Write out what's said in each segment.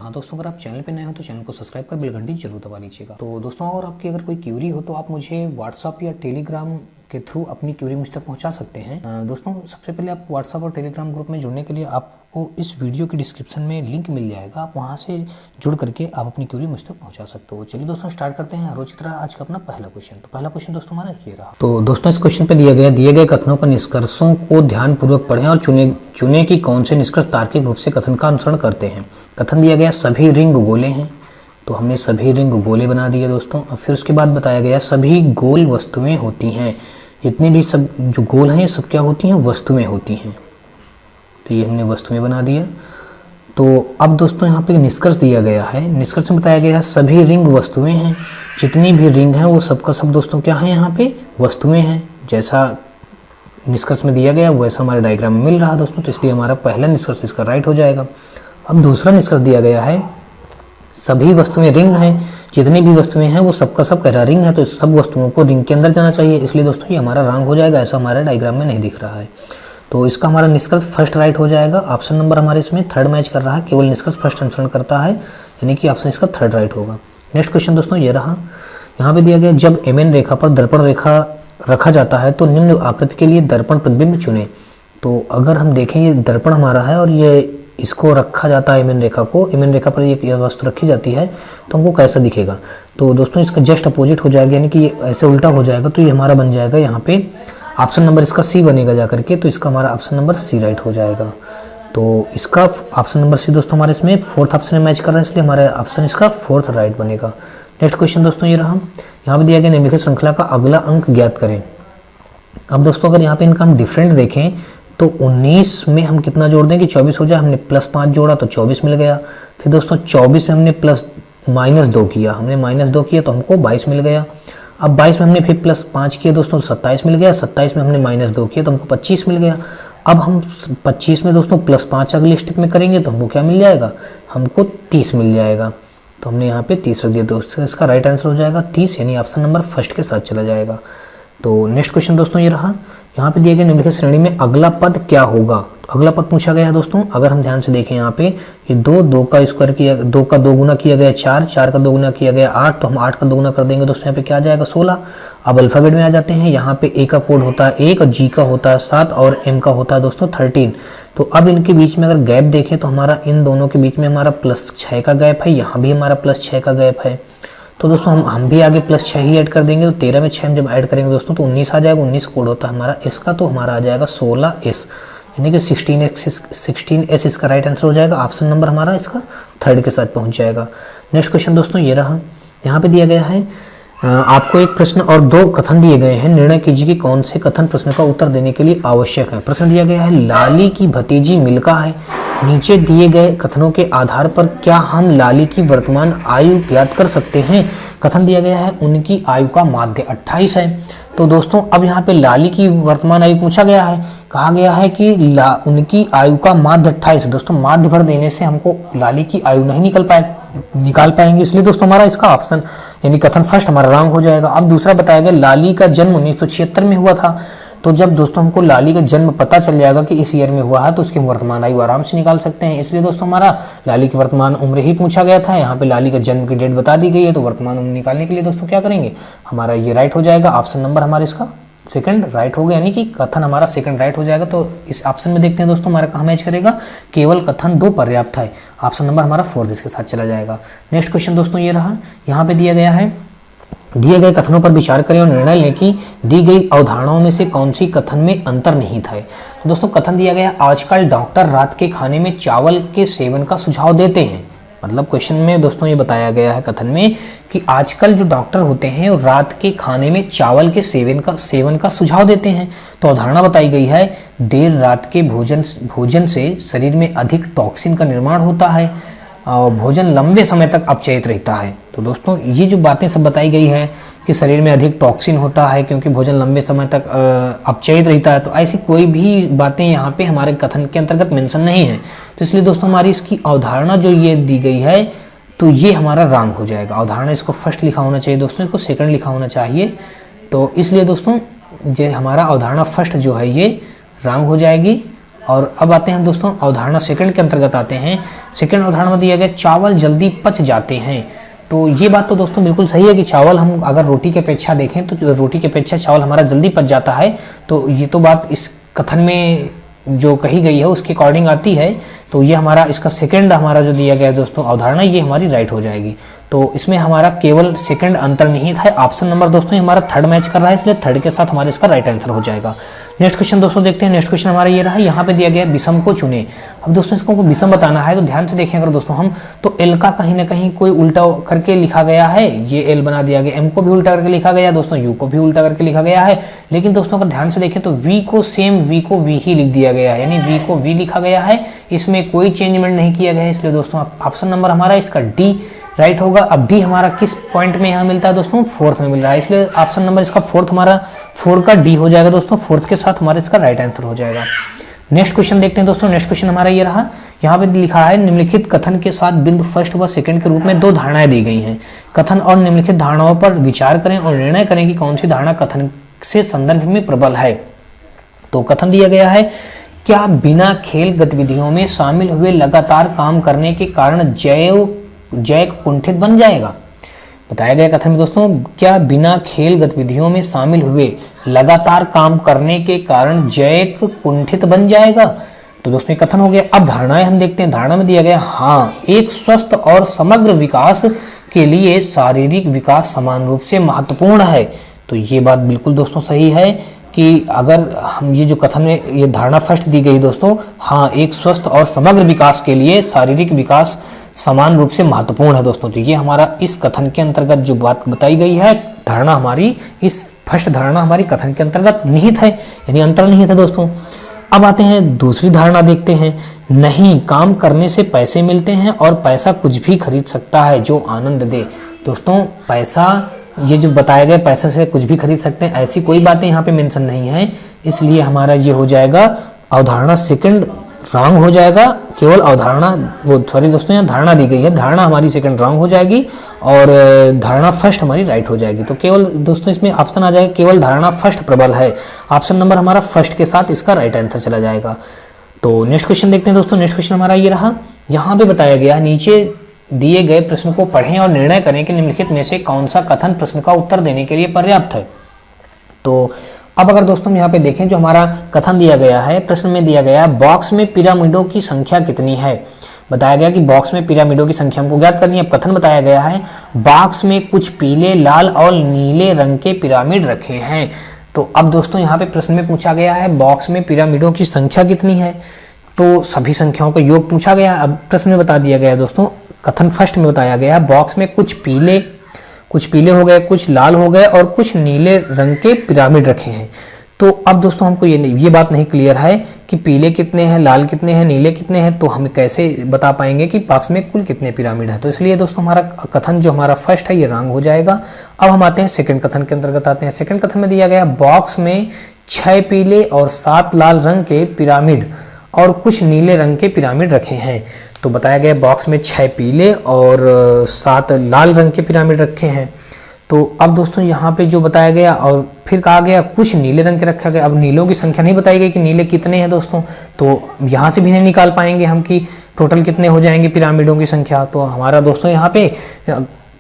हाँ दोस्तों, अगर आप चैनल पे नए हो तो चैनल को सब्सक्राइब कर बेल घंटी जरूर दबा लीजिएगा। तो दोस्तों, और आपकी अगर कोई क्यूरी हो तो आप मुझे व्हाट्सअप या टेलीग्राम के थ्रू अपनी क्यूरी मुझ तक पहुंचा सकते हैं। दोस्तों, सबसे पहले आप व्हाट्सअप और टेलीग्राम ग्रुप में जुड़ने के लिए आपको इस वीडियो की डिस्क्रिप्शन में लिंक मिल जाएगा। आप वहां से जुड़ करके आप अपनी क्यूरी मुझ तक पहुंचा सकते हो। चलिए दोस्तों, स्टार्ट करते हैं रोज की तरह आज का अपना पहला क्वेश्चन। तो पहला क्वेश्चन दोस्तों हमारा ये रहा। तो दोस्तों, इस क्वेश्चन पे दिए गए कथनों का निष्कर्षों को ध्यानपूर्वक पढ़ें और चुने कि कौन से निष्कर्ष तार्किक रूप से कथन का अनुसरण करते हैं। कथन दिया गया सभी रिंग गोले हैं, तो हमने सभी रिंग गोले बना दिए दोस्तों। और फिर उसके बाद बताया गया सभी गोल वस्तुएं होती हैं। जितने भी सब जो गोल हैं ये सब क्या होती हैं, वस्तुएं होती हैं। तो ये हमने वस्तुएं बना दिया। तो अब दोस्तों यहाँ पे निष्कर्ष दिया गया है। निष्कर्ष में बताया गया है सभी रिंग वस्तुएं हैं। जितनी भी रिंग हैं वो सबका सब दोस्तों क्या है, यहाँ पे वस्तुएं हैं। जैसा निष्कर्ष में दिया गया वैसा हमारे डायग्राम में मिल रहा है दोस्तों। तो इसलिए हमारा पहला निष्कर्ष इसका राइट हो जाएगा। अब दूसरा निष्कर्ष दिया गया है सभी वस्तुएं रिंग हैं। जितनी भी वस्तुएं हैं वो सबका सब कह रहा रिंग है, तो सब वस्तुओं को रिंग के अंदर जाना चाहिए। इसलिए दोस्तों ये हमारा रॉन्ग हो जाएगा, ऐसा हमारे डायग्राम में नहीं दिख रहा है। तो इसका हमारा निष्कर्ष फर्स्ट राइट हो जाएगा। ऑप्शन नंबर हमारे इसमें थर्ड मैच कर रहा है, केवल निष्कर्ष फर्स्ट अनुसरण करता है, यानी कि ऑप्शन इसका थर्ड राइट होगा। नेक्स्ट क्वेश्चन दोस्तों ये रहा। यहाँ पे दिया गया जब एमएन रेखा पर दर्पण रेखा रखा जाता है तो निम्न आकृति के लिए दर्पण प्रतिबिंब चुने। तो अगर हम देखें ये दर्पण हमारा है और ये इसको रखा जाता है एमएन रेखा को, एमएन रेखा पर ये वस्तु रखी जाती है तो हमको कैसा दिखेगा। तो दोस्तों इसका जस्ट अपोजिट हो जाएगा, यानी कि ये ऐसे उल्टा हो जाएगा। तो ये हमारा बन जाएगा यहाँ पे ऑप्शन नंबर इसका सी बनेगा जा करके। तो इसका हमारा ऑप्शन नंबर सी राइट हो जाएगा। तो इसका ऑप्शन नंबर सी दोस्तों हमारे इसमें फोर्थ ऑप्शन में मैच कर रहा है, इसलिए हमारा ऑप्शन इसका फोर्थ राइट बनेगा। नेक्स्ट क्वेश्चन दोस्तों ये रहा। यहाँ पे दिया गया निम्नलिखित श्रृंखला का अगला अंक ज्ञात करें। अब दोस्तों अगर यहाँ पे इनका हम डिफरेंट देखें तो 19 में हम कितना जोड़ दें कि 24 हो जाए। हमने +5 जोड़ा तो 24 मिल गया। फिर दोस्तों 24 में हमने -2 किया, हमने -2 किया तो हमको 22 मिल गया। अब 22 में हमने फिर +5 किया दोस्तों, 27 मिल गया। 27 में हमने -2 किया तो हमको 25 मिल गया। अब हम 25 में दोस्तों +5 अगले स्टेप में करेंगे तो हमको क्या मिल जाएगा, हमको 30 मिल जाएगा। तो हमने यहाँ पे 30 रख दिया दोस्तों। इसका राइट आंसर हो जाएगा 30, यानी ऑप्शन नंबर फर्स्ट के साथ चला जाएगा। तो नेक्स्ट क्वेश्चन दोस्तों ये रहा। यहाँ पे दिए गए निम्नलिखित श्रेणी में अगला पद क्या होगा। तो अगला पद पूछा गया है दोस्तों। अगर हम ध्यान से देखें यहाँ पे ये 2 का स्क्वायर किया, 2 का 2 गुना किया गया 4, 4 का 2 गुना किया गया 8, तो हम 8 का 2 गुना कर देंगे दोस्तों। यहाँ पे क्या आ जाएगा 16। अब अल्फाबेट में आ जाते हैं। यहाँ पे ए का कोड होता है 1, जी का होता है 7 और एम का होता है दोस्तों 13। तो अब इनके बीच में अगर गैप देखें तो हमारा इन दोनों के बीच में हमारा +6 का गैप है, यहाँ भी हमारा +6 का गैप है। तो दोस्तों हम भी आगे +6 ही ऐड कर देंगे। तो 13 में 6 हम जब ऐड करेंगे दोस्तों तो 19 आ जाएगा। 19 कोड होता है हमारा इसका, तो हमारा आ जाएगा 16S, यानी कि 16S इसका राइट आंसर हो जाएगा। ऑप्शन नंबर हमारा इसका थर्ड के साथ पहुंच जाएगा। नेक्स्ट क्वेश्चन दोस्तों ये रहा। यहाँ पे दिया गया है आपको एक प्रश्न और 2 कथन दिए गए हैं। निर्णय कीजिए कि कौन से कथन प्रश्न का उत्तर देने के लिए आवश्यक है। प्रश्न दिया गया है लाली की भतीजी मिल्का है। नीचे दिए गए कथनों के आधार पर क्या हम लाली की वर्तमान आयु ज्ञात कर सकते हैं। कथन दिया गया है उनकी आयु का माध्य 28 है। तो दोस्तों अब यहाँ पे लाली की वर्तमान आयु पूछा गया है। कहा गया है कि उनकी आयु का माध्य 28 है। दोस्तों माध्य भर देने से हमको लाली की आयु नहीं निकाल पाएंगे, इसलिए दोस्तों हमारा इसका ऑप्शन यानी कथन फर्स्ट हमारा रॉन्ग हो जाएगा। अब दूसरा बताया गया लाली का जन्म 1976 में हुआ था। तो जब दोस्तों हमको लाली का जन्म पता चल जाएगा कि इस ईयर में हुआ है तो उसकी वर्तमान आयु आराम से निकाल सकते हैं। इसलिए दोस्तों हमारा लाली की वर्तमान उम्र ही पूछा गया था। यहाँ पे लाली का जन्म की डेट बता दी गई है, तो वर्तमान उम्र निकालने के लिए दोस्तों क्या करेंगे, हमारा ये राइट हो जाएगा। ऑप्शन नंबर हमारा इसका सेकंड राइट हो गया, यानी कि कथन हमारा सेकंड राइट हो जाएगा। तो इस ऑप्शन में देखते हैं दोस्तों हमारा कहाँ मैच करेगा, केवल कथन 2 पर्याप्त है। ऑप्शन नंबर हमारा फोर्थ इसके साथ चला जाएगा। नेक्स्ट क्वेश्चन दोस्तों ये रहा। यहाँ पे दिया गया है दिए गए कथनों पर विचार करें और निर्णय लें कि दी गई अवधारणाओं में से कौन सी कथन में अंतर नहीं था। तो दोस्तों कथन दिया गया आजकल डॉक्टर रात के खाने में चावल के सेवन का सुझाव देते हैं। मतलब क्वेश्चन में दोस्तों ये बताया गया है कथन में कि आजकल जो डॉक्टर होते हैं वो रात के खाने में चावल के सेवन का सुझाव देते हैं। तो अवधारणा बताई गई है देर रात के भोजन से शरीर में अधिक टॉक्सिन का निर्माण होता है और भोजन लंबे समय तक अपचयित रहता है। तो दोस्तों ये जो बातें सब बताई गई है कि शरीर में अधिक टॉक्सिन होता है क्योंकि भोजन लंबे समय तक अपचयित रहता है, तो ऐसी कोई भी बातें यहाँ पे हमारे कथन के अंतर्गत मेंशन नहीं है। तो इसलिए दोस्तों हमारी इसकी अवधारणा जो ये दी गई है तो ये हमारा रॉन्ग हो जाएगा। अवधारणा इसको फर्स्ट लिखा होना चाहिए दोस्तों, इसको सेकंड लिखा होना चाहिए। तो इसलिए दोस्तों ये हमारा अवधारणा फर्स्ट जो है ये रॉन्ग हो जाएगी और अब आते हैं दोस्तों अवधारणा सेकंड के अंतर्गत आते हैं। सेकंड अवधारणा में दिया गया चावल जल्दी पच जाते हैं। तो ये बात तो दोस्तों बिल्कुल सही है कि चावल हम अगर रोटी की अपेक्षा देखें तो रोटी की अपेक्षा चावल हमारा जल्दी पच जाता है। तो ये तो बात इस कथन में जो कही गई है उसके अकॉर्डिंग आती है। तो ये हमारा इसका सेकंड हमारा जो दिया गया है दोस्तों अवधारणा, ये हमारी राइट हो जाएगी। तो इसमें हमारा केवल सेकंड अंतर्निहित है। ऑप्शन नंबर दोस्तों हमारा थर्ड मैच कर रहा है, इसलिए थर्ड के साथ हमारे इसका राइट आंसर हो जाएगा। नेक्स्ट क्वेश्चन दोस्तों देखते हैं। नेक्स्ट क्वेश्चन हमारा ये रहा, यहाँ पे दिया गया विषम को चुने। अब दोस्तों इसको विषम बताना है तो ध्यान से देखें अगर दोस्तों हम, तो एल का कहीं ना कहीं कोई उल्टा करके लिखा गया है, ये एल बना दिया गया, एम को भी उल्टा करके लिखा गया दोस्तों, यू को भी उल्टा करके लिखा गया है। लेकिन दोस्तों अगर ध्यान से देखें तो वी को सेम वी को वी ही लिख दिया गया है, यानी वी को वी लिखा गया है, इसमें कोई चेंजमेंट नहीं किया गया है। इसलिए दोस्तों ऑप्शन नंबर हमारा इसका डी राइट होगा। अब डी हमारा किस पॉइंट में यहाँ मिलता है दोस्तों, फोर्थ में मिल रहा है, इसलिए ऑप्शन नंबर इसका फोर्थ हमारा 4 का डी हो जाएगा दोस्तों, फोर्थ के साथ हमारा इसका राइट आंसर हो जाएगा। नेक्स्ट क्वेश्चन देखते हैं दोस्तों। नेक्स्ट क्वेश्चन हमारा ये रहा, यहाँ पे लिखा है निम्नलिखित कथन के साथ बिंदु फर्स्ट व सेकंड के रूप में 2 धारणाएं दी गई हैं। कथन और निम्नलिखित धारणाओं पर विचार करें और निर्णय करें कि कौन सी धारणा कथन से संदर्भ में प्रबल है। तो कथन दिया गया है, क्या बिना खेल गतिविधियों में शामिल हुए लगातार काम करने के कारण जैक कुंठित बन जाएगा। बताया गया कथन में दोस्तों, क्या बिना खेल गतिविधियों में शामिल हुए लगातार काम करने के कारण जैक कुंठित बन जाएगा। तो दोस्तों ये कथन हो गया। अब धारणाएं हम देखते हैं। धारणा में दिया गया, हाँ, एक स्वस्थ और समग्र विकास के लिए शारीरिक विकास समान रूप से महत्वपूर्ण है। तो ये बात बिल्कुल दोस्तों सही है कि अगर हम ये जो कथन में ये धारणा फर्स्ट दी गई दोस्तों, हाँ, एक स्वस्थ और समग्र विकास के लिए शारीरिक विकास समान रूप से महत्वपूर्ण है दोस्तों। तो ये हमारा इस कथन के अंतर्गत जो बात बताई गई है, धारणा हमारी इस फर्स्ट धारणा हमारी कथन के अंतर्गत निहित है, यानी अंतर्निहित है दोस्तों। अब आते हैं दूसरी धारणा देखते हैं। नहीं, काम करने से पैसे मिलते हैं और पैसा कुछ भी खरीद सकता है जो आनंद दे। दोस्तों पैसा, ये जो बताया गया पैसे से कुछ भी खरीद सकते हैं, ऐसी कोई बातें यहाँ पे मेंशन नहीं है, इसलिए हमारा ये हो जाएगा अवधारणा सेकंड रॉन्ग हो जाएगा। केवल अवधारणा, वो सॉरी दोस्तों यहाँ धारणा दी गई है, धारणा हमारी सेकंड रॉन्ग हो जाएगी और धारणा फर्स्ट हमारी राइट हो जाएगी। तो केवल दोस्तों इसमें ऑप्शन आ जाएगा केवल धारणा फर्स्ट प्रबल है। ऑप्शन नंबर हमारा फर्स्ट के साथ इसका राइट आंसर चला जाएगा। तो नेक्स्ट क्वेश्चन देखते हैं दोस्तों। नेक्स्ट क्वेश्चन हमारा ये रहा, यहाँ पे बताया गया, नीचे दिए गए प्रश्न को पढ़ें और निर्णय करें कि निम्नलिखित में से कौन सा कथन प्रश्न का उत्तर देने के लिए पर्याप्त है। तो अब अगर दोस्तों हम यहाँ पे देखें, जो हमारा कथन दिया गया है, प्रश्न में दिया गया है, बॉक्स में पिरामिडों की संख्या कितनी है। बताया गया कि बॉक्स में पिरामिडों की संख्या हमको ज्ञात करनी है। अब कथन बताया गया है, बॉक्स में कुछ पीले, लाल और नीले रंग के पिरामिड रखे हैं। तो अब दोस्तों यहाँ पे प्रश्न में पूछा गया है बॉक्स में पिरामिडों की संख्या कितनी है, तो सभी संख्याओं का योग पूछा गया। अब प्रश्न में बता दिया गया है दोस्तों, कथन फर्स्ट में बताया गया है, बॉक्स में कुछ पीले हो गए, कुछ लाल हो गए और कुछ नीले रंग के पिरामिड रखे हैं। तो अब दोस्तों हमको ये बात नहीं क्लियर है कि पीले कितने हैं, लाल कितने हैं, नीले कितने हैं, तो हम कैसे बता पाएंगे कि बॉक्स में कुल कितने पिरामिड हैं। तो इसलिए दोस्तों हमारा कथन जो हमारा फर्स्ट है ये रॉन्ग हो जाएगा। अब हम आते हैं सेकंड कथन के अंतर्गत आते हैं। सेकंड कथन में दिया गया, बॉक्स में 6 पीले और 7 लाल रंग के पिरामिड और कुछ नीले रंग के पिरामिड रखे हैं। तो बताया गया बॉक्स में 6 पीले और 7 लाल रंग के पिरामिड रखे हैं। तो अब दोस्तों यहाँ पे जो बताया गया और फिर कहा गया कुछ नीले रंग के रखा गया। अब नीलों की संख्या नहीं बताई गई कि नीले कितने हैं दोस्तों, तो यहाँ से भी नहीं निकाल पाएंगे हम कि टोटल कितने हो जाएंगे पिरामिडों की संख्या। तो हमारा दोस्तों यहाँ पे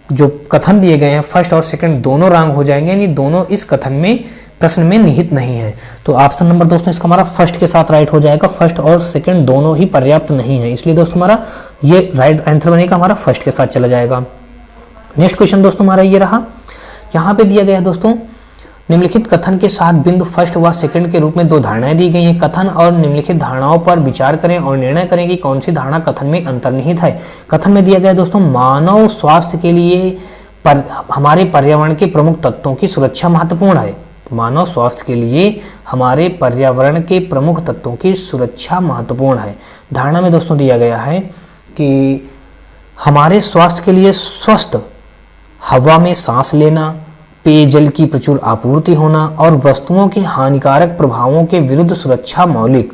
जो कथन दिए गए हैं फर्स्ट और सेकंड दोनों रॉन्ग हो जाएंगे, यानी दोनों इस कथन में प्रश्न में निहित नहीं है। तो ऑप्शन नंबर दोस्तों इसका हमारा फर्स्ट के साथ राइट हो जाएगा। फर्स्ट और सेकंड दोनों ही पर्याप्त नहीं है, इसलिए दोस्तों हमारा ये राइट आंसर बनेगा, हमारा फर्स्ट के साथ चला जाएगा। नेक्स्ट क्वेश्चन दोस्तों हमारा ये रहा, यहाँ पे दिया गया है दोस्तों, निम्नलिखित कथन के साथ बिंदु फर्स्ट व सेकंड के रूप में 2 धारणाएं दी गई हैं। कथन और निम्नलिखित धारणाओं पर विचार करें और निर्णय करें कि कौन सी धारणा कथन में अंतर्निहित है। कथन में दिया गया है दोस्तों, मानव स्वास्थ्य के लिए हमारे पर्यावरण के प्रमुख तत्वों की सुरक्षा महत्वपूर्ण है। मानव स्वास्थ्य के लिए हमारे पर्यावरण के प्रमुख तत्वों की सुरक्षा महत्वपूर्ण है। धारणा में दोस्तों दिया गया है कि हमारे स्वास्थ्य के लिए स्वस्थ हवा में सांस लेना, पेयजल की प्रचुर आपूर्ति होना और वस्तुओं के हानिकारक प्रभावों के विरुद्ध सुरक्षा मौलिक।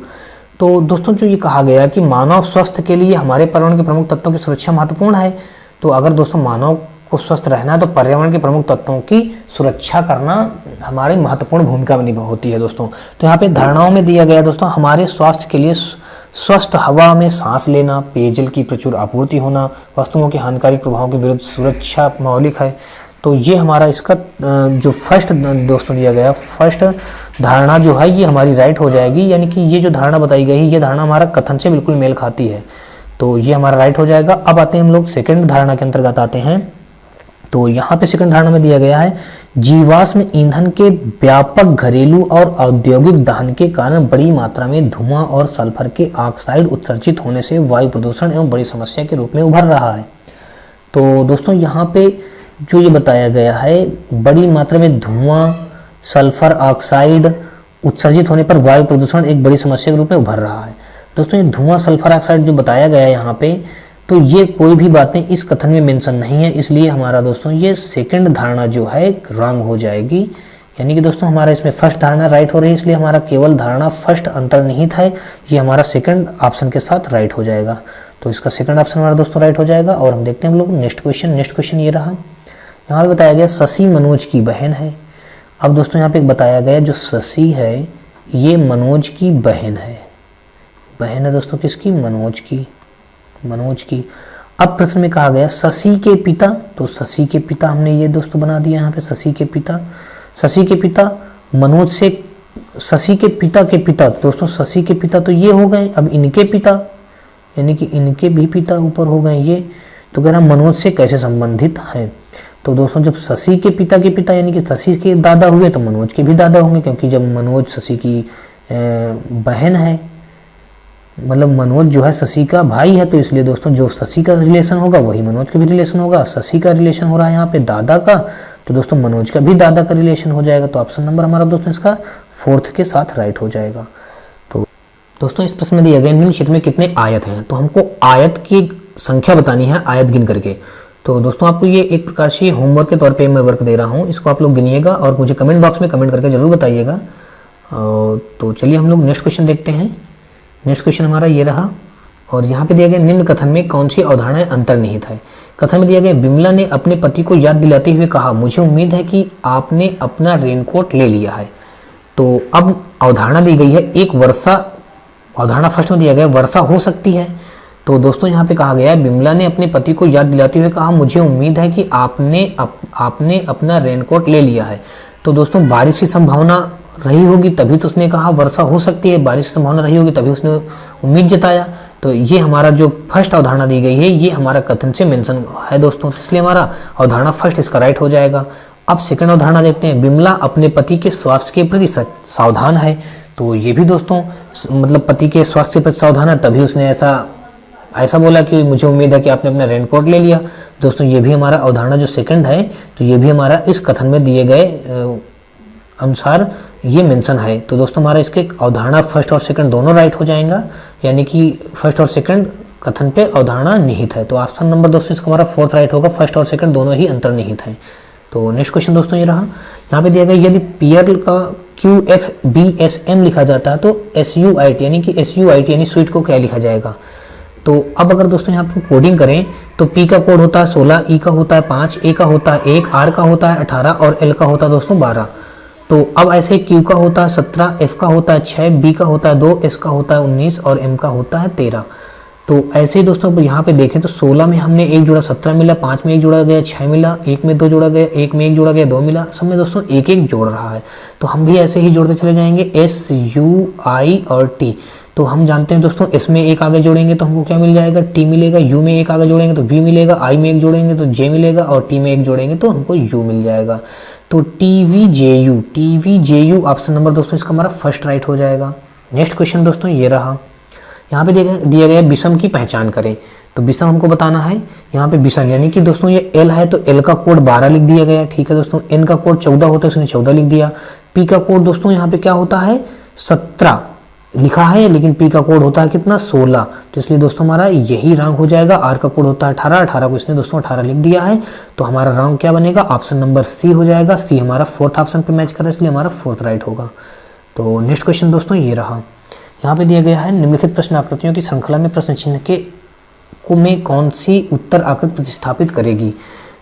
तो दोस्तों जो ये कहा गया कि मानव स्वास्थ्य के लिए हमारे पर्यावरण के प्रमुख तत्वों की सुरक्षा महत्वपूर्ण है, तो अगर दोस्तों मानव को स्वस्थ रहना है तो पर्यावरण के प्रमुख तत्वों की सुरक्षा करना हमारी महत्वपूर्ण भूमिका होती है दोस्तों। तो यहाँ पे धारणाओं में दिया गया दोस्तों, हमारे स्वास्थ्य के लिए स्वस्थ हवा में सांस लेना, पेयजल की प्रचुर आपूर्ति होना, वस्तुओं के हानिकारक प्रभावों के विरुद्ध सुरक्षा मौलिक है। तो ये हमारा इसका जो फर्स्ट दोस्तों दिया गया, फर्स्ट धारणा जो है ये हमारी राइट हो जाएगी, यानी कि ये जो धारणा बताई गई है ये धारणा हमारा कथन से बिल्कुल मेल खाती है, तो ये हमारा राइट हो जाएगा। अब आते हैं हम लोग सेकंड धारणा के अंतर्गत आते हैं। तो यहाँ पे सेकंड धारणा में दिया गया है, जीवाश्म ईंधन के व्यापक घरेलू और औद्योगिक दहन के कारण बड़ी मात्रा में धुआं और सल्फर के ऑक्साइड उत्सर्जित होने से वायु प्रदूषण एवं बड़ी समस्या के रूप में उभर रहा है। तो दोस्तों यहाँ पे जो ये बताया गया है, बड़ी मात्रा में धुआं सल्फर ऑक्साइड उत्सर्जित होने पर वायु प्रदूषण एक बड़ी समस्या के रूप में उभर रहा है। दोस्तों ये धुआं सल्फर ऑक्साइड जो बताया गया है यहाँ पे, तो ये कोई भी बातें इस कथन में मेंशन नहीं है, इसलिए हमारा दोस्तों ये सेकंड धारणा जो है रॉन्ग हो जाएगी। यानी कि दोस्तों हमारा इसमें फर्स्ट धारणा राइट हो रही है, इसलिए हमारा केवल धारणा फर्स्ट अंतर्निहित है, ये हमारा सेकंड ऑप्शन के साथ राइट हो जाएगा। तो इसका सेकंड ऑप्शन हमारा दोस्तों राइट हो जाएगा। और हम देखते हैं हम लोग नेक्स्ट क्वेश्चन ये रहा। यहाँ पर बताया गया शशि मनोज की बहन है। अब दोस्तों यहाँ पे एक बताया गया, जो शशि है ये मनोज की बहन है दोस्तों, किसकी? मनोज की। अब प्रश्न में कहा गया शशि के पिता, तो शशि के पिता हमने ये दोस्तों बना दिया यहाँ पे, शशि के पिता मनोज से, शशि के पिता दोस्तों, शशि के पिता तो ये हो गए, अब इनके पिता यानी कि इनके भी पिता ऊपर हो गए ये, तो कह रहा मनोज से कैसे संबंधित हैं। तो दोस्तों जब शशि के पिता यानी कि शशि के दादा हुए तो मनोज के भी दादा होंगे, क्योंकि जब मनोज शशि की बहन है, मतलब मनोज जो है शशि का भाई है, तो इसलिए दोस्तों जो शशि का रिलेशन होगा वही मनोज का भी रिलेशन होगा। शशि का रिलेशन हो रहा है यहाँ पे दादा का, तो दोस्तों मनोज का भी दादा का रिलेशन हो जाएगा। तो ऑप्शन नंबर हमारा दोस्तों इसका फोर्थ के साथ राइट हो जाएगा। तो दोस्तों इस प्रश्न में दिया गया निम्न क्षेत्र में कितने आयत हैं, तो हमको आयत की संख्या बतानी है, आयत गिन करके। तो दोस्तों आपको ये एक प्रकार से होमवर्क के तौर पे मैं वर्क दे रहा हूँ, इसको आप लोग गिनिएगा और मुझे कमेंट बॉक्स में कमेंट करके जरूर बताइएगा। तो चलिए हम लोग नेक्स्ट क्वेश्चन देखते हैं। नेक्स्ट क्वेश्चन हमारा ये रहा, और यहाँ पे दिया गया निम्न कथन में कौन सी अवधारणाएं अंतर्निहित है। कथन में दिया गया बिमला ने अपने पति को याद दिलाते हुए कहा, मुझे उम्मीद है कि आपने अपना रेनकोट ले लिया है। तो अब अवधारणा दी गई है एक वर्षा, अवधारणा फर्स्ट में दिया गया वर्षा हो सकती है। तो दोस्तों यहाँ पे कहा गया है बिमला ने अपने पति को याद दिलाते हुए कहा, मुझे उम्मीद है कि आपने अपना रेनकोट ले लिया है। तो दोस्तों बारिश की संभावना रही होगी तभी तो उसने कहा वर्षा हो सकती है, बारिश की संभावना रही होगी तभी उसने उम्मीद जताया। तो ये हमारा जो फर्स्ट अवधारणा दी गई है ये हमारा कथन से मेंशन है दोस्तों, तो इसलिए हमारा अवधारणा फर्स्ट इसका राइट हो जाएगा। अब सेकंड अवधारणा देखते हैं, बिमला अपने पति के स्वास्थ्य के प्रति सावधान है। तो ये भी दोस्तों मतलब पति के स्वास्थ्य के प्रति सावधान है, तभी उसने ऐसा बोला कि मुझे उम्मीद है कि आपने अपना रेनकोट ले लिया। दोस्तों ये भी हमारा अवधारणा जो सेकंड है, तो ये भी हमारा इस कथन में दिए गए अनुसार ये मेंशन है। तो दोस्तों हमारा इसके अवधारणा फर्स्ट और सेकंड दोनों राइट हो जाएगा, यानी कि फर्स्ट और सेकंड कथन पे अवधारणा निहित है। तो ऑप्शन नंबर दोस्तों इसका हमारा फोर्थ राइट होगा, फर्स्ट और सेकंड दोनों ही अंतर्निहित हैं। तो नेक्स्ट क्वेश्चन दोस्तों ये रहा, यहाँ पे दिया गया यदि पियर का QFBSM लिखा जाता है तो SUIT यानी कि SUIT यानी स्वीट को क्या लिखा जाएगा। तो अब अगर दोस्तों यहाँ पर कोडिंग करें तो P का कोड होता है 16, E का होता है 5, A का होता है 1, R का होता है 18 और L का होता है दोस्तों 12। तो अब ऐसे Q का होता है 17, F का होता है 6, B का होता है 2, S का होता है 19 और M का होता है 13। तो ऐसे ही दोस्तों यहाँ पे देखें तो 16 में हमने एक जोड़ा 17 मिला, 5 में एक जोड़ा गया 6 मिला, 1 में 2 जोड़ा गया, 1 में 1 जोड़ा गया 2 मिला, सब में दोस्तों एक एक जोड़ रहा है। तो हम भी ऐसे ही जोड़ते चले जाएंगे SUI और T। तो हम जानते हैं दोस्तों S में एक आगे जोड़ेंगे तो हमको क्या मिल जाएगा, T मिलेगा, U में एक आगे जोड़ेंगे तो V मिलेगा, I में एक जोड़ेंगे तो J मिलेगा और T में एक जोड़ेंगे तो हमको U मिल जाएगा। तो TVJU ऑप्शन नंबर दोस्तों इसका हमारा फर्स्ट राइट हो जाएगा। नेक्स्ट क्वेश्चन दोस्तों ये रहा, यहाँ पे दिया गया विषम की पहचान करें। तो विषम हमको बताना है, यहाँ पे विषम यानी कि दोस्तों ये L है तो L का कोड 12 लिख दिया गया, ठीक है दोस्तों। N का कोड 14 होता है, उसने 14 लिख दिया। P का कोड दोस्तों यहाँ पे क्या होता है 17 लिखा है, लेकिन P का कोड होता है कितना 16, तो इसलिए दोस्तों हमारा यही रॉन्ग हो जाएगा। R का कोड होता है 18 को इसने दोस्तों 18 लिख दिया है, तो हमारा रॉन्ग क्या बनेगा, ऑप्शन नंबर C हो जाएगा। C हमारा फोर्थ ऑप्शन पे मैच कर रहा है, इसलिए हमारा फोर्थ राइट होगा। तो नेक्स्ट क्वेश्चन दोस्तों ये रहा, यहाँ पे दिया गया है निम्नलिखित प्रश्न आकृतियों की श्रृंखला में प्रश्न चिन्ह के में कौन सी उत्तर आकृति प्रतिस्थापित करेगी।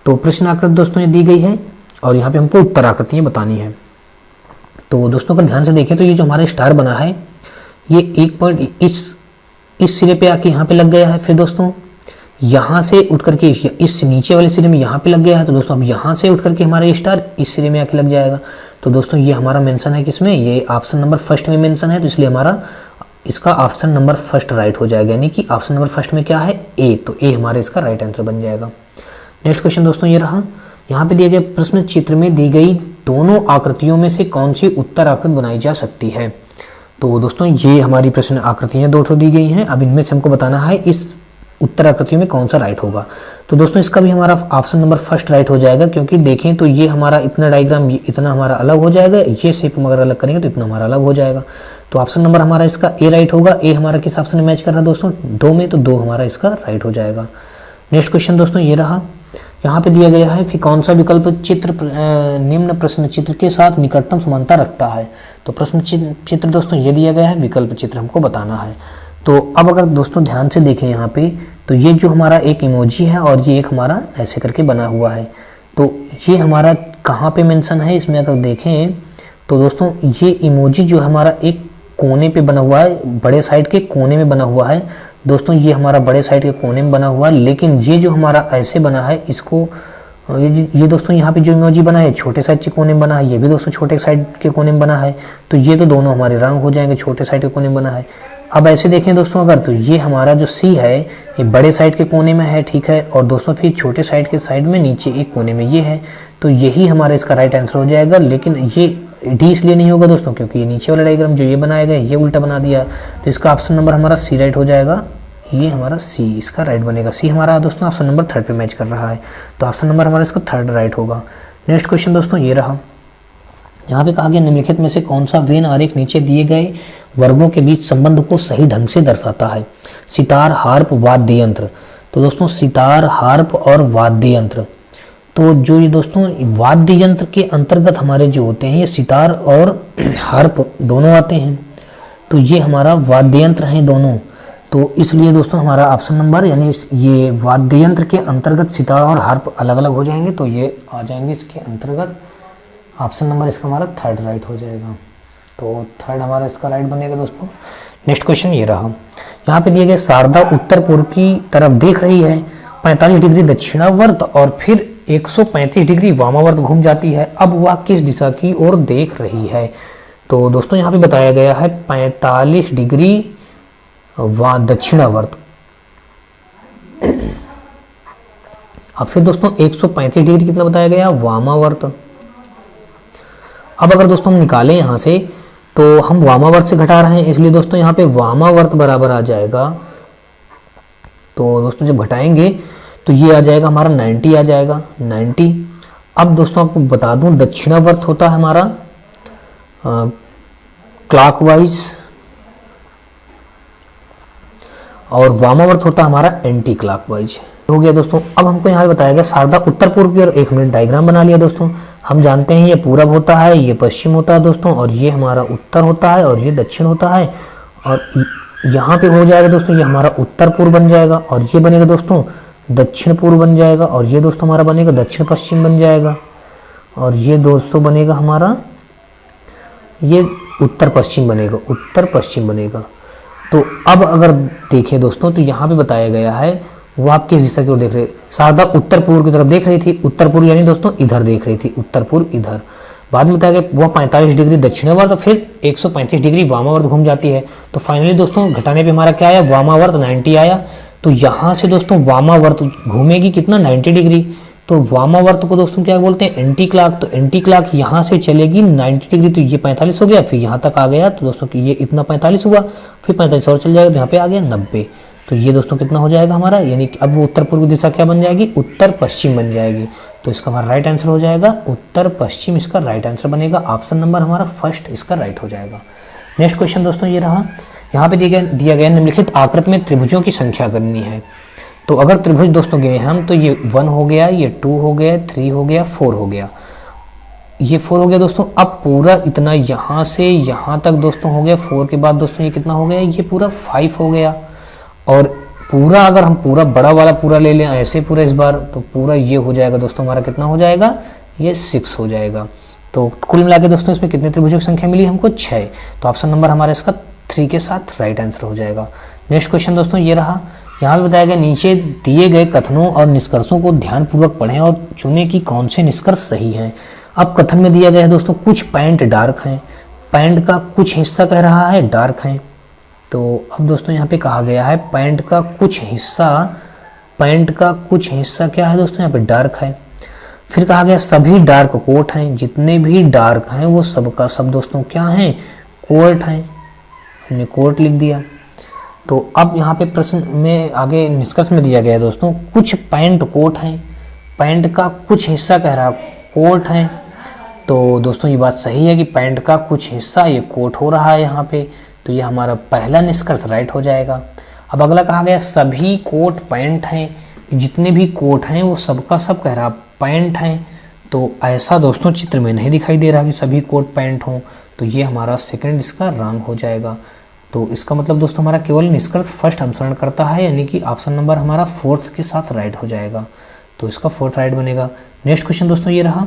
तो प्रश्न आकृति दोस्तों ये दी गई है और यहाँ पे हमको उत्तर आकृतियाँ बतानी है। तो दोस्तों अगर ध्यान से देखें तो ये जो हमारा स्टार बना है ये एक पॉइंट इस सिरे पे आके यहाँ पे लग गया है, फिर दोस्तों यहाँ से उठ करके इस नीचे वाले सिरे में यहाँ पे लग गया है। तो दोस्तों अब यहाँ से उठ करके हमारा ये स्टार इस सिरे में आके लग जाएगा। तो दोस्तों ये हमारा मेंशन है किसमें, ये ऑप्शन नंबर फर्स्ट में मेंशन है, तो इसलिए हमारा इसका ऑप्शन नंबर फर्स्ट राइट हो जाएगा, यानी कि ऑप्शन नंबर फर्स्ट में क्या है ए, तो ए हमारे इसका राइट आंसर बन जाएगा। नेक्स्ट क्वेश्चन दोस्तों ये रहा, यहाँ पे दिए गए प्रश्न चित्र में दी गई दोनों आकृतियों में से कौन सी उत्तर आकृति बनाई जा सकती है। तो दोस्तों ये हमारी प्रश्न आकृतियाँ दो ठो दी गई हैं, अब इनमें से हमको बताना है इस उत्तर आकृतियों में कौन सा राइट होगा। तो दोस्तों इसका भी हमारा ऑप्शन नंबर फर्स्ट राइट हो जाएगा, क्योंकि देखें तो ये हमारा इतना डायग्राम इतना हमारा अलग हो जाएगा, ये शेप हम अगर अलग करेंगे तो इतना हमारा अलग हो जाएगा। तो ऑप्शन नंबर हमारा इसका ए राइट होगा। ए हमारा किस ऑप्शन में मैच कर रहा है दोस्तों, दो में, तो दो हमारा इसका राइट हो जाएगा। नेक्स्ट क्वेश्चन दोस्तों ये रहा, यहाँ पे दिया गया है फिर कौन सा विकल्प चित्र निम्न प्रश्न चित्र के साथ निकटतम समानता रखता है। तो प्रश्न चित्र दोस्तों ये दिया गया है, विकल्प चित्र हमको बताना है। तो अब अगर दोस्तों ध्यान से देखें यहाँ पे, तो ये जो हमारा एक इमोजी है और ये एक हमारा ऐसे करके बना हुआ है, तो ये हमारा कहाँ पे मेंशन है इसमें अगर देखें तो दोस्तों ये इमोजी जो हमारा एक कोने पे बना हुआ है, बड़े साइड के कोने में बना हुआ है दोस्तों, ये हमारा बड़े साइड के कोने में बना हुआ है। लेकिन ये जो हमारा ऐसे बना है इसको ये दोस्तों यहाँ पे जो इमोजी बना है छोटे साइड के कोने में बना है, ये भी दोस्तों छोटे साइड के कोने में बना है, तो ये तो दोनों हमारे रंग हो जाएंगे, छोटे साइड के कोने में बना है। अब ऐसे देखें दोस्तों अगर, तो ये हमारा जो सी है ये बड़े साइड के कोने में है, ठीक है, और दोस्तों फिर छोटे साइड के साइड में नीचे एक कोने में ये है, तो यही हमारा इसका राइट आंसर हो जाएगा। लेकिन ये डी इसलिए नहीं होगा दोस्तों क्योंकि ये नीचे वाला डायग्राम जो ये बनाया गया ये उल्टा बना दिया, तो इसका ऑप्शन नंबर हमारा सी राइट हो जाएगा। ये हमारा सी इसका राइट बनेगा। सी हमारा दोस्तों ऑप्शन नंबर थर्ड पे मैच कर रहा है, तो ऑप्शन नंबर हमारा इसका थर्ड राइट होगा। नेक्स्ट क्वेश्चन दोस्तों ये रहा, यहाँ पे कहा गया निम्नलिखित में से कौन सा वेन आरेख नीचे दिए गए वर्गों के बीच संबंध को सही ढंग से दर्शाता है। सितार, हार्प, वाद्य यंत्र। तो दोस्तों सितार, हार्प और वाद्य यंत्र, तो जो ये दोस्तों वाद्य यंत्र के अंतर्गत हमारे जो होते हैं ये सितार और हार्प दोनों आते हैं, तो ये हमारा वाद्य यंत्र हैं दोनों, तो इसलिए दोस्तों हमारा ऑप्शन नंबर यानी ये वाद्य यंत्र के अंतर्गत सितार और हार्प अलग अलग हो जाएंगे, तो ये आ जाएंगे इसके अंतर्गत। ऑप्शन नंबर इसका हमारा थर्ड राइट हो जाएगा, तो थर्ड हमारा इसका राइट बनेगा दोस्तों। नेक्स्ट क्वेश्चन ये रहा, यहाँ पे दिए गए शारदा उत्तर पूर्व की तरफ देख रही है, 45 डिग्री दक्षिणावर्त और फिर 135 डिग्री वामावर्त घूम जाती है, अब वह किस दिशा की ओर देख रही है। तो दोस्तों यहाँ पे बताया गया है 45 डिग्री दक्षिणावर्त, अब फिर दोस्तों 135 डिग्री कितना बताया गया वामावर्त। अब अगर दोस्तों हम निकालें यहाँ से तो हम वामावर्त से घटा रहे हैं, इसलिए दोस्तों यहाँ पे वामावर्त बराबर आ जाएगा, तो दोस्तों जब घटाएंगे तो ये आ जाएगा हमारा 90 आ जाएगा 90। अब दोस्तों आपको बता दूं दक्षिणावर्त होता है हमारा क्लॉकवाइज और वामावर्त होता है हमारा एंटी क्लॉकवाइज। हो गया दोस्तों। अब हमको यहाँ बताया गया शारदा उत्तर पूर्व की और एक मिनट डायग्राम बना लिया दोस्तों। हम जानते हैं ये पूरब होता है, ये पश्चिम होता है दोस्तों, और ये हमारा उत्तर होता है और ये दक्षिण होता है, और यहाँ पे हो जाएगा दोस्तों ये हमारा उत्तर पूर्व बन जाएगा, और ये बनेगा दोस्तों दक्षिण पूर्व बन जाएगा, और ये दोस्तों हमारा बनेगा दक्षिण पश्चिम बन जाएगा, और ये दोस्तों बनेगा हमारा ये उत्तर पश्चिम बनेगा, उत्तर पश्चिम बनेगा। तो अब अगर देखें दोस्तों तो यहाँ पे बताया गया है वो आप किस दिशा की ओर देख रहे हैं। शारदा उत्तर पूर्व की तरफ देख रही थी, उत्तर पूर्व यानी दोस्तों इधर देख रही थी, उत्तर पूर्व इधर। बाद में बताया गया वह 45 डिग्री दक्षिणावर्त तो फिर 135 डिग्री वामावर्त घूम जाती है। तो फाइनली दोस्तों घटाने पे हमारा क्या आया, वामावर्त 90 आया। तो यहाँ से दोस्तों वामावर्त घूमेगी कितना 90 डिग्री, तो वामावर्त को दोस्तों क्या बोलते हैं एंटी क्लॉक। तो एंटी क्लॉक यहाँ से चलेगी 90 डिग्री, तो ये 45 हो गया, फिर यहाँ तक आ गया, तो दोस्तों ये इतना 45 हुआ, फिर 45 और चल जाएगा, तो यहाँ पे आ गया 90। तो ये दोस्तों कितना हो जाएगा हमारा, यानी कि अब उत्तर पूर्व दिशा क्या बन जाएगी, उत्तर पश्चिम बन जाएगी। तो इसका हमारा राइट आंसर हो जाएगा उत्तर पश्चिम, इसका राइट आंसर बनेगा। ऑप्शन नंबर हमारा फर्स्ट इसका राइट हो जाएगा। नेक्स्ट क्वेश्चन दोस्तों ये रहा, यहाँ पे दिया गया निम्नलिखित आकृति में त्रिभुजों की संख्या करनी है। तो अगर त्रिभुज दोस्तों गिने हम तो ये 1 हो गया, ये 2 हो गया, 3 हो गया, 4 हो गया, ये 4 हो गया दोस्तों। अब पूरा इतना यहाँ से यहाँ तक दोस्तों हो गया, 4 के बाद दोस्तों ये कितना हो गया, ये पूरा 5 हो गया, और पूरा अगर हम पूरा बड़ा वाला पूरा ले लें ऐसे पूरा इस बार, तो पूरा ये हो जाएगा दोस्तों हमारा कितना हो जाएगा, ये 6 हो जाएगा। तो कुल मिला के दोस्तों इसमें कितने त्रिभुजों की संख्या मिली हमको 6। तो ऑप्शन नंबर हमारा इसका 3 के साथ राइट आंसर हो जाएगा। नेक्स्ट क्वेश्चन दोस्तों ये रहा, यहाँ पे बताया गया नीचे दिए गए कथनों और निष्कर्षों को ध्यानपूर्वक पढ़ें और चुनें कि कौन से निष्कर्ष सही हैं। अब कथन में दिया गया है दोस्तों कुछ पैंट डार्क हैं, पैंट का कुछ हिस्सा कह रहा है डार्क हैं। तो अब दोस्तों यहाँ पे कहा गया है पैंट का कुछ हिस्सा क्या है दोस्तों, यहाँ पे डार्क है। फिर कहा गया सभी डार्क कोट हैं, जितने भी डार्क हैं वो सबका सब दोस्तों क्या हैं, कोट हैं, हमने कोट लिख दिया। तो अब यहाँ पे प्रश्न में आगे निष्कर्ष में दिया गया है दोस्तों कुछ पैंट कोट हैं, पैंट का कुछ हिस्सा कह रहा कोट हैं। तो दोस्तों ये बात सही है कि पैंट का कुछ हिस्सा ये कोट हो रहा है यहाँ पे, तो ये हमारा पहला निष्कर्ष राइट हो जाएगा। अब अगला कहा गया सभी कोट पैंट हैं, जितने भी कोट हैं वो सबका सब कह रहा पैंट हैं। तो ऐसा दोस्तों चित्र में नहीं दिखाई दे रहा कि सभी कोट पैंट हों, तो ये हमारा सेकंड इसका रॉन्ग हो जाएगा। तो इसका मतलब दोस्तों हमारा केवल निष्कर्ष फर्स्ट अनुसरण करता है, यानी कि ऑप्शन नंबर हमारा 4th के साथ राइट हो जाएगा। तो इसका 4th राइट बनेगा। नेक्स्ट क्वेश्चन दोस्तों ये रहा,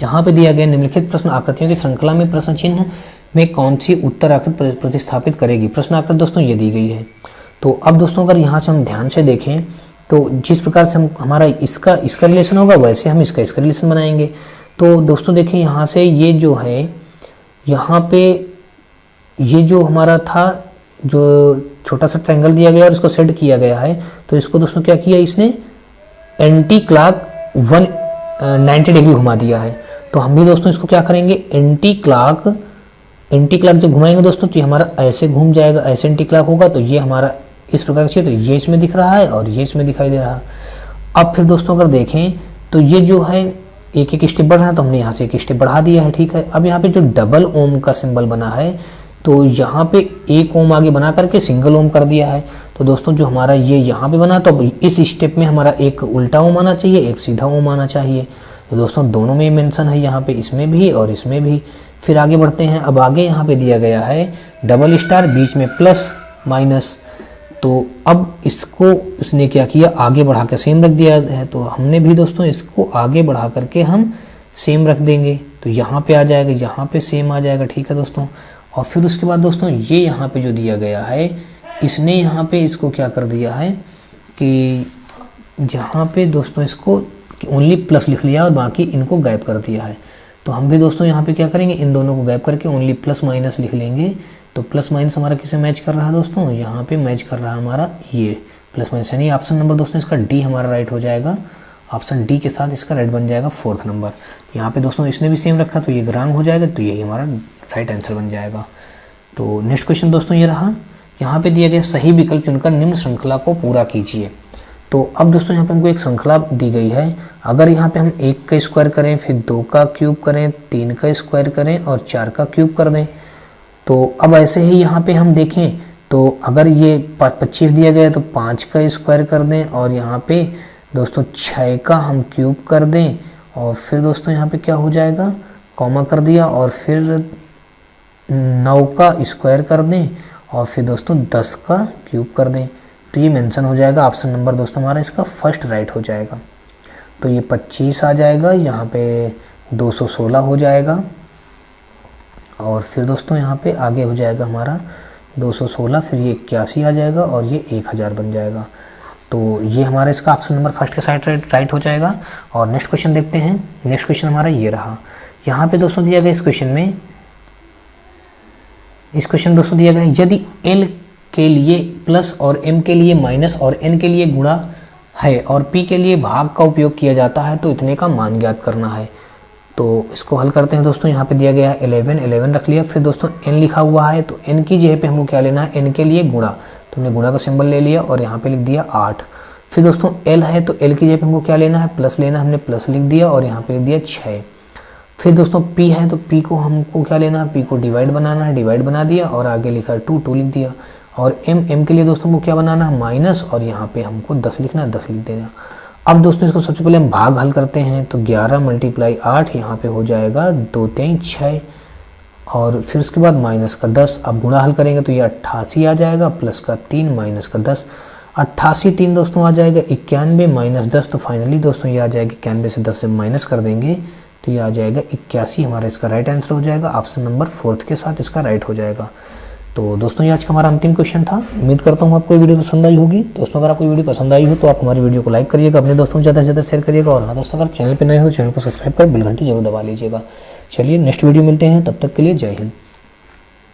यहाँ पे दिया गया निम्नलिखित प्रश्न आकृतियों की श्रृंखला में प्रश्न चिन्ह में कौन सी उत्तर आकृति प्रतिस्थापित करेगी। प्रश्न आकृति दोस्तों ये दी गई है। तो अब दोस्तों अगर यहाँ से हम ध्यान से देखें तो जिस प्रकार से हम हमारा इसका रिलेशन होगा वैसे हम इसका रिलेशन बनाएंगे। तो दोस्तों देखें यहाँ से ये जो है, यहाँ पे ये जो हमारा था जो छोटा सा ट्रायंगल दिया गया और इसको सेट किया गया है, तो इसको दोस्तों क्या किया इसने एंटी क्लॉक 190 डिग्री घुमा दिया है। तो हम भी दोस्तों इसको क्या करेंगे एंटी क्लॉक जब घुमाएंगे दोस्तों तो ये हमारा ऐसे घूम जाएगा, ऐसे एंटी क्लॉक होगा। तो ये हमारा इस प्रकार से, तो ये इसमें दिख रहा है और ये इसमें दिखाई दे रहा है। अब फिर दोस्तों अगर देखें तो ये जो है एक एक स्टेप बढ़ रहा है, तो हमने यहाँ से एक स्टेप बढ़ा दिया है, ठीक है। अब यहाँ पे जो डबल ओम का सिंबल बना है, तो यहाँ पे एक ओम आगे बना करके सिंगल ओम कर दिया है। तो दोस्तों जो हमारा ये यहाँ पे बना, तो इस स्टेप में हमारा एक उल्टा ओम आना चाहिए, एक सीधा ओम आना चाहिए। तो दोस्तों दोनों में मेंशन है, यहाँ पे इसमें भी और इसमें भी। फिर आगे बढ़ते हैं। अब आगे यहाँ पे दिया गया है डबल स्टार, बीच में प्लस माइनस। तो अब इसको उसने क्या किया आगे बढ़ा कर सेम रख दिया है, तो हमने भी दोस्तों इसको आगे बढ़ा करके हम सेम रख देंगे। तो यहाँ पे आ जाएगा, यहाँ पे सेम आ जाएगा, ठीक है दोस्तों। और फिर उसके बाद दोस्तों ये यहाँ पे जो दिया गया है, इसने यहाँ पे इसको क्या कर दिया है कि यहाँ पे दोस्तों इसको ओनली प्लस लिख लिया और बाकी इनको गायब कर दिया है। तो हम भी दोस्तों यहाँ पे क्या करेंगे, इन दोनों को गायब करके ओनली प्लस माइनस लिख लेंगे। तो प्लस माइनस हमारा किसे मैच कर रहा है दोस्तों, यहाँ पे मैच कर रहा है हमारा ये प्लस माइनस, यानी ऑप्शन नंबर दोस्तों इसका डी हमारा राइट हो जाएगा। ऑप्शन डी के साथ इसका राइट बन जाएगा 4th नंबर। यहाँ पे दोस्तों इसने भी सेम रखा, तो ये रॉन्ग हो जाएगा, तो यही हमारा राइट आंसर बन जाएगा। तो नेक्स्ट क्वेश्चन दोस्तों ये रहा, यहाँ पे दिया गया सही विकल्प चुनकर निम्न श्रृंखला को पूरा कीजिए। तो अब दोस्तों यहाँ पे हमको एक श्रृंखला दी गई है। अगर यहाँ पे हम 1 का स्क्वायर करें, फिर 2 का क्यूब करें, 3 का स्क्वायर करें और 4 का क्यूब कर दें, तो अब ऐसे ही यहाँ पे हम देखें तो अगर ये 25 दिया गया है तो 5 का स्क्वायर कर दें और यहाँ पे दोस्तों 6 का हम क्यूब कर दें और फिर दोस्तों यहाँ पे क्या हो जाएगा, कॉमा कर दिया और फिर 9 का स्क्वायर कर दें और फिर दोस्तों 10 का क्यूब कर दें। तो ये मेंशन हो जाएगा, ऑप्शन नंबर दोस्तों हमारा इसका फर्स्ट राइट हो जाएगा। तो ये 25 आ जाएगा, यहाँ पे 216 हो जाएगा और फिर दोस्तों यहाँ पे आगे हो जाएगा हमारा 216, फिर ये 81 आ जाएगा और ये 1000 बन जाएगा। तो ये हमारा इसका ऑप्शन नंबर फर्स्ट के साइड राइट हो जाएगा। और नेक्स्ट क्वेश्चन देखते हैं। नेक्स्ट क्वेश्चन हमारा ये रहा, यहाँ पे दोस्तों दिया गया इस क्वेश्चन दोस्तों दिया गया यदि L के लिए प्लस और M के लिए माइनस और N के लिए गुणा है और P के लिए भाग का उपयोग किया जाता है तो इतने का मान ज्ञात करना है। तो इसको हल करते हैं दोस्तों। यहाँ पे दिया गया है 11 रख लिया, फिर दोस्तों n लिखा हुआ है तो n की जगह पे हमको क्या लेना है, n के लिए गुणा, तो हमने गुणा का सिंबल ले लिया और यहाँ पे लिख दिया 8। फिर दोस्तों l है तो l की जगह पे हमको क्या लेना है, प्लस लेना, हमने प्लस लिख दिया और यहाँ पे लिख दिया 6। फिर दोस्तों p है तो p को हमको क्या लेना है, p को डिवाइड बनाना है, डिवाइड बना दिया और आगे लिखा 2 लिख दिया। और m के लिए दोस्तों को क्या बनाना है, माइनस, और यहाँ पे हमको 10 लिखना है, 10 लिख देना। अब दोस्तों इसको सबसे पहले हम भाग हल करते हैं तो 11 × 8 यहाँ पे हो जाएगा 2 3 6 और फिर उसके बाद माइनस का 10। अब गुणा हल करेंगे तो ये 88 आ जाएगा, प्लस का 3 माइनस का 10। 88 3 दोस्तों आ जाएगा 91 माइनस 10, तो फाइनली दोस्तों ये आ जाएगा 91 से 10 से माइनस कर देंगे तो ये आ जाएगा 81, हमारा इसका राइट आंसर हो जाएगा। ऑप्शन नंबर 4 के साथ इसका राइट हो जाएगा। तो दोस्तों ये आज का हमारा अंतिम क्वेश्चन था। उम्मीद करता हूँ आपको वीडियो पसंद आई होगी। दोस्तों अगर आपको वीडियो पसंद आई हो तो आप हमारी वीडियो को लाइक करिएगा, अपने दोस्तों को ज़्यादा से ज़्यादा शेयर करिएगा, और हाँ दोस्तों अगर चैनल पर नए हो चैनल को सब्सक्राइब कर बेल घंटी जरूर दबा लीजिएगा। चलिए नेक्स्ट वीडियो मिलते हैं, तब तक के लिए जय हिंद।